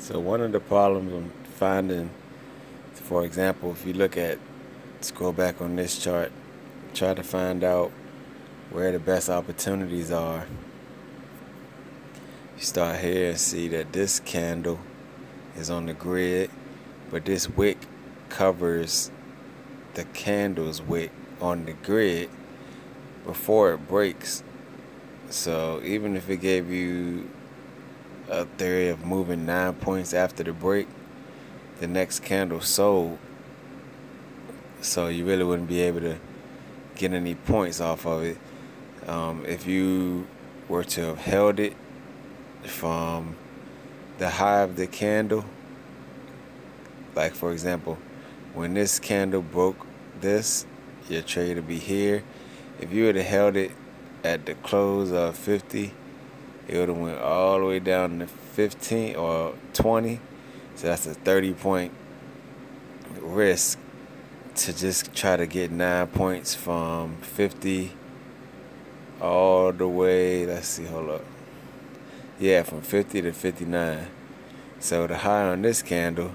So one of the problems I'm finding, for example, if you look at, let's go back on this chart, try to find out where the best opportunities are. You start here and see that this candle is on the grid, but this wick covers the candle's wick on the grid before it breaks. So even if it gave you a theory of moving 9 points after the break, the next candle sold, so you really wouldn't be able to get any points off of it. If you were to have held it from the high of the candle, like for example, when this candle broke this, your trade would be here. If you would have held it at the close of 50, it would have went all the way down to 15 or 20. So that's a 30-point risk to just try to get 9 points from 50 all the way, let's see, hold up. Yeah, from 50 to 59. So the high on this candle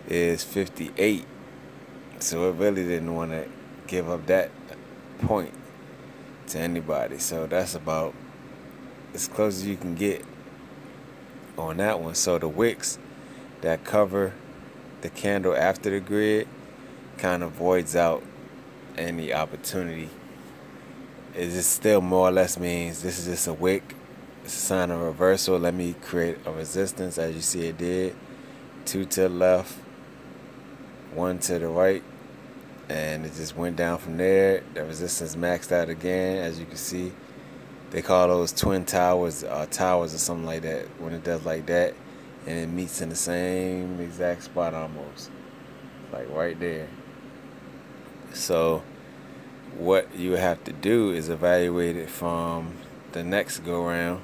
is 58. So it really didn't want to give up that point to anybody. So that's about as close as you can get on that one. So the wicks that cover the candle after the grid kind of voids out any opportunity. It just still more or less means this is just a wick. It's a sign of reversal. Let me create a resistance, as you see it did. 2 to the left, 1 to the right, and it just went down from there. The resistance maxed out again, as you can see. They call those twin towers, towers or something like that, when it does like that, and it meets in the same exact spot almost, like right there. So what you have to do is evaluate it from the next go round.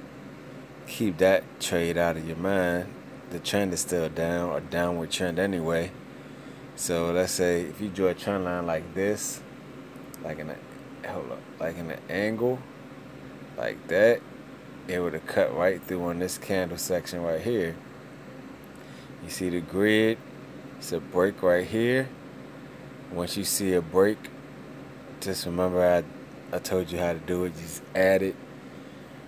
Keep that trade out of your mind. The trend is still down, or downward trend anyway. So let's say if you draw a trend line like this, like in an angle like that, it would have cut right through on this candle section right here. You see the grid, it's a break right here. Once you see a break, just remember I told you how to do it. Just add it.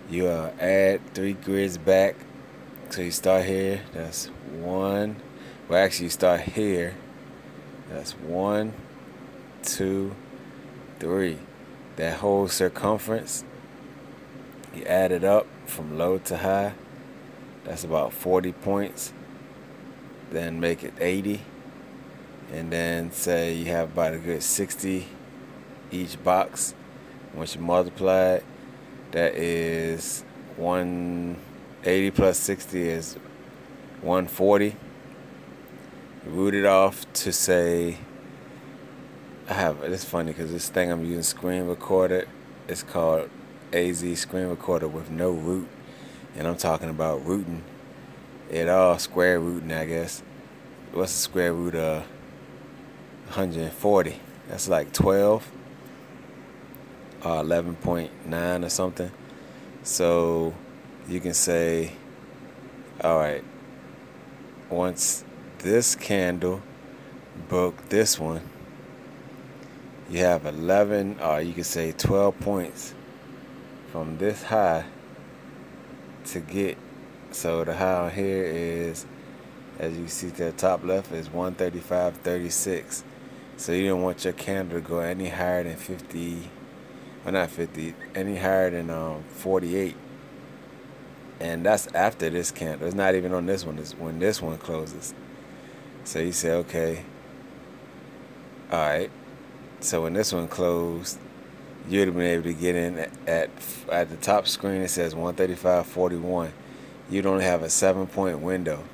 You add 3 grids back. So you start here, that's 1. Well, actually you start here. That's 1, 2, 3. That whole circumference, you add it up from low to high. That's about 40 points. Then make it 80. And then say you have about a good 60 each box. Once you multiply it, that is 180 plus 60 is 140. Root it off to say, it's funny because this thing I'm using, screen recorder, it's called AZ screen recorder with no root, and I'm talking about rooting it all, square rooting, I guess. What's the square root of 140? That's like 12 or 11.9 or something. So you can say, all right, once this candle broke this one, you have 11, or you can say 12 points from this high to get. So the high on here is, as you see to the top left, is 135.36. So you don't want your candle to go any higher than 50, well not 50, any higher than 48. And that's after this candle. It's not even on this one. It's when this one closes. So you say, okay, all right. So when this one closed, you would have been able to get in at the top screen. It says 135.41. You'd only have a 7-point window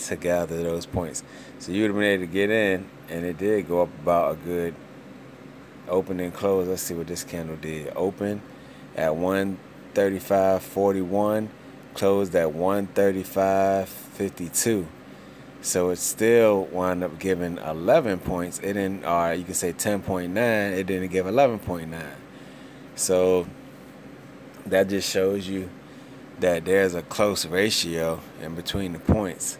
to gather those points. So you would have been able to get in, and it did go up about a good open and close. Let's see what this candle did. Open at 135.41, closed at 135.52. So it still wound up giving 11 points. It didn't, or you can say 10.9. It didn't give 11.9. So that just shows you that there's a close ratio in between the points.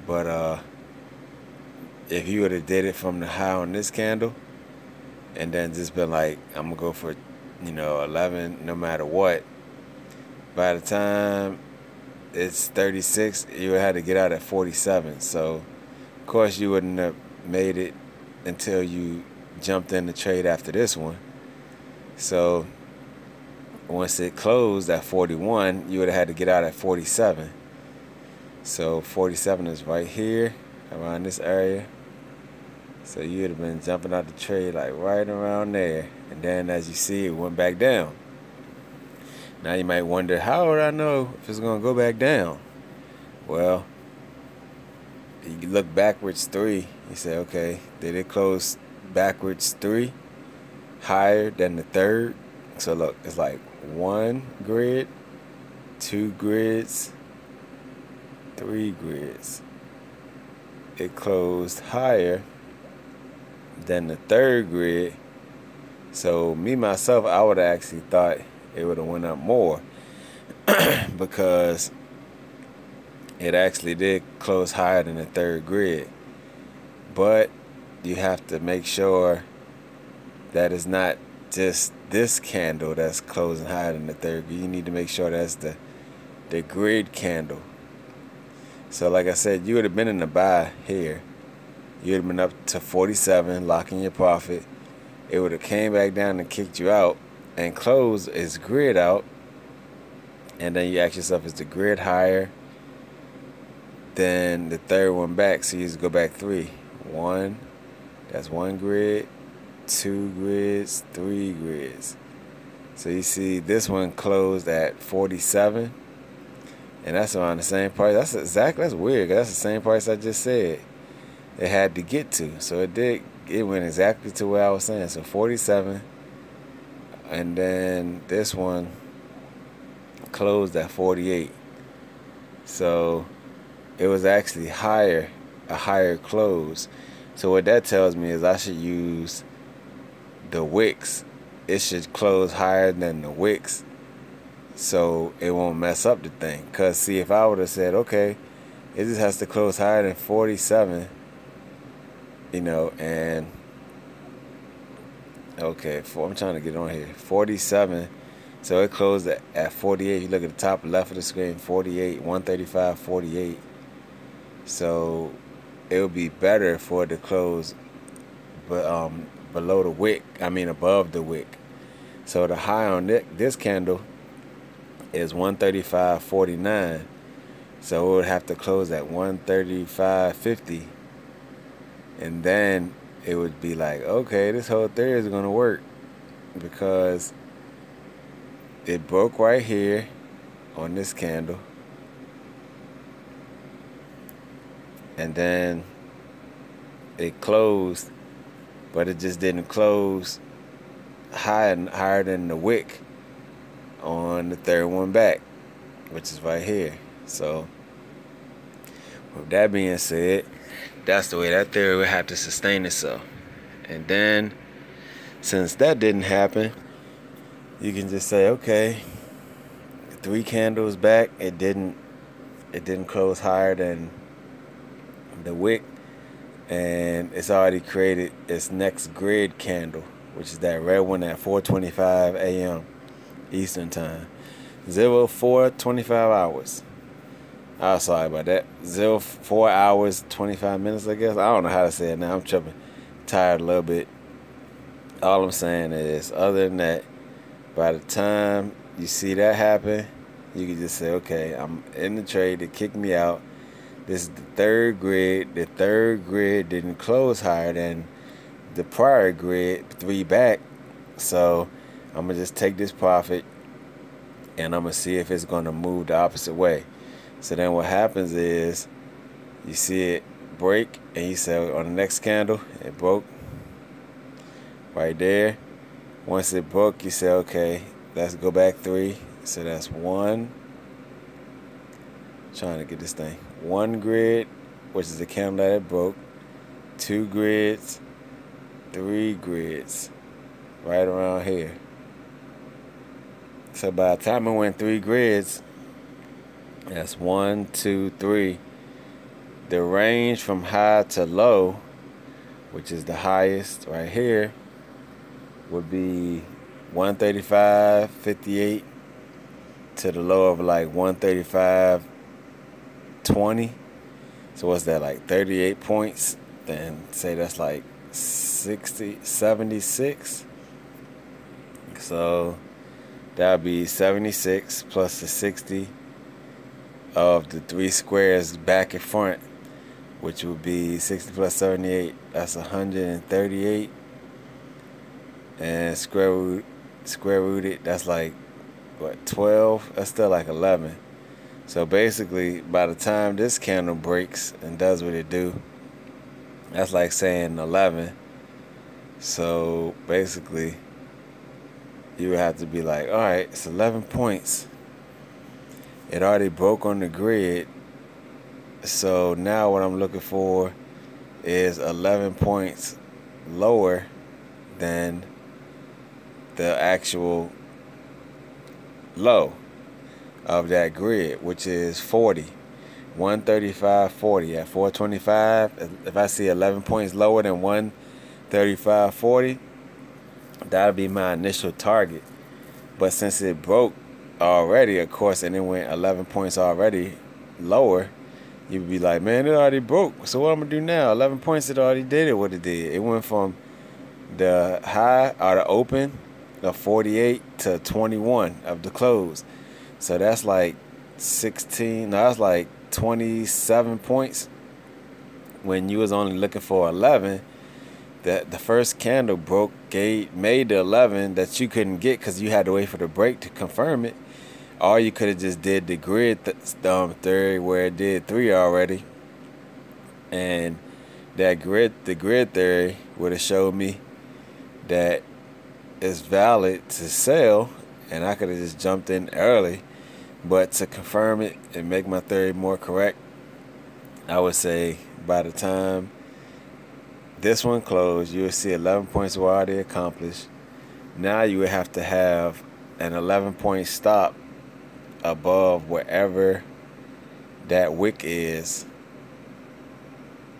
But if you would have did it from the high on this candle and then just been like, I'm gonna go for 11 no matter what, by the time it's 36, you would have to get out at 47. So of course you wouldn't have made it until you jumped in the trade after this one. So once it closed at 41, you would have had to get out at 47. So 47 is right here around this area. So you would have been jumping out the trade like right around there. And then as you see, it went back down. Now you might wonder, how would I know if it's going to go back down? Well, you look backwards 3. You say, okay, did it close backwards 3 higher than the third? So look, it's like 1 grid, 2 grids, 3 grids. It closed higher than the third grid. So me myself, I would have actually thought it would have went up more because it actually did close higher than the third grid. But you have to make sure that it's not just this candle that's closing higher than the third grid. You need to make sure that's the grid candle. So like I said, you would have been in the buy here. You would have been up to 47, locking your profit. It would have came back down and kicked you out and closed its grid out. And then you ask yourself, is the grid higher than the third one back? So you just go back 3. 1, that's 1 grid, 2 grids, 3 grids. So you see this one closed at 47. And that's around the same price. That's weird. That's the same price I just said it had to get to. So it went exactly to where I was saying. So 47, and then this one closed at 48. So it was actually a higher close. So what that tells me is I should use the wicks. It should close higher than the wicks, so it won't mess up the thing. Because see, if I would have said, okay, it just has to close higher than 47, and okay, I'm trying to get on here, 47, so it closed at 48. You look at the top left of the screen, 48, 135, 48. So it would be better for it to close below the wick, above the wick. So the high on this candle is 135.49. So it would have to close at 135.50. And then it would be like, okay, this whole theory is going to work, because it broke right here on this candle. And then it closed, but it just didn't close higher than the wick on the third one back, which is right here. So with that being said, that's the way that theory would have to sustain itself. And then since that didn't happen, you can just say, okay, 3 candles back, it didn't close higher than the wick, and it's already created its next grid candle, which is that red one at 4:25 a.m. Eastern time. 04:25 hours. Oh, sorry about that. 04 hours 25 minutes, I guess. I don't know how to say it now. I'm tripping. Tired a little bit. All I'm saying is, other than that, by the time you see that happen, you can just say, okay, I'm in the trade. They kicked me out. This is the third grid. The third grid didn't close higher than the prior grid, 3 back. So I'm going to just take this profit, and I'm going to see if it's going to move the opposite way. So then what happens is, you see it break, and you say on the next candle, it broke right there. Once it broke, you say, okay, let's go back 3. So that's 1. Trying to get this thing. 1 grid, which is the candle that it broke. 2 grids, 3 grids, right around here. So by the time it went 3 grids, That's 1, 2, 3. The range from high to low, which is the highest right here, would be 135.58 to the low of like 135.20. So what's that, like 38 points? Then say that's like 76. So that would be 76 plus the 60 of the 3 squares back and front, which would be 60 plus 78. That's 138. And square root it, that's like what, 12? That's still like 11. So basically, by the time this candle breaks and does what it do, that's like saying 11. So basically, you would have to be like, all right, it's 11 points. It already broke on the grid. So now what I'm looking for is 11 points lower than the actual low of that grid, which is 40. 135.40 at 425. If I see 11 points lower than 135.40, that'll be my initial target. But since it broke already, of course, and it went 11 points already lower, you'd be like, man, it already broke. So what I'm gonna do now? 11 points, it already did it. What it did? It went from the high or the open of 48 to 21 of the close. So that's like 16. No, that's like 27 points when you was only looking for 11. That the first candle broke, made the 11 that you couldn't get because you had to wait for the break to confirm it. Or you could have just did the grid theory where it did 3 already, and the grid theory would have showed me that it's valid to sell, and I could have just jumped in early. But to confirm it and make my theory more correct, I would say by the time this one closed, you would see 11 points were already accomplished. Now you would have to have an 11-point stop above wherever that wick is.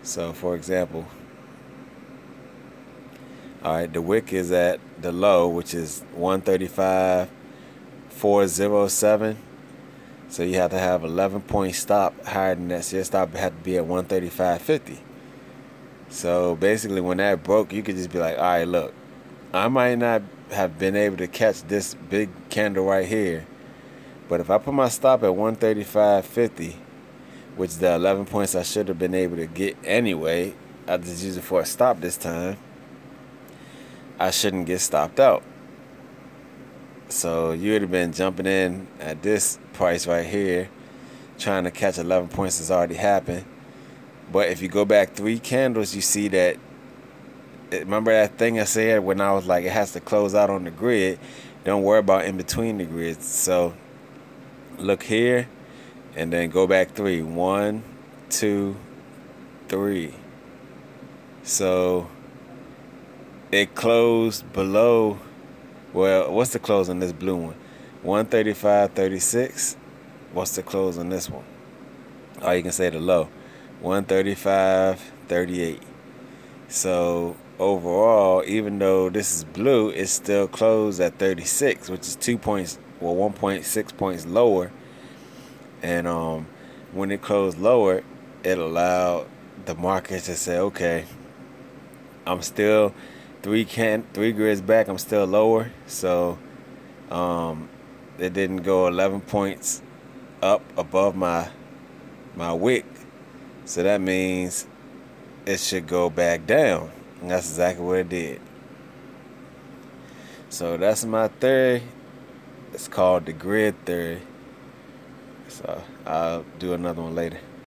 So for example, all right, the wick is at the low, which is 135.407. So you have to have 11-point stop higher than that. So your stop had to be at 135.50. So basically, when that broke, you could just be like, all right, look, I might not have been able to catch this big candle right here, but if I put my stop at 135.50, which is the 11 points I should have been able to get anyway, I just use it for a stop this time, I shouldn't get stopped out. So you would have been jumping in at this price right here, trying to catch 11 points that's already happened. But if you go back 3 candles, you see that, remember that thing I said when I was like, it has to close out on the grid. Don't worry about in between the grids. So look here and then go back 3. 1, 2, 3. So it closed below. Well, what's the close on this blue one? 135.36. What's the close on this one? Oh, you can say the low. 135.38. So overall, even though this is blue, it's still closed at 36, which is 2 points, well, 1.6 points lower. And when it closed lower, it allowed the market to say, okay, I'm still 3 grids back, I'm still lower. So it didn't go 11 points up above my wick. So that means it should go back down. And that's exactly what it did. So that's my theory. It's called the grid theory. So I'll do another one later.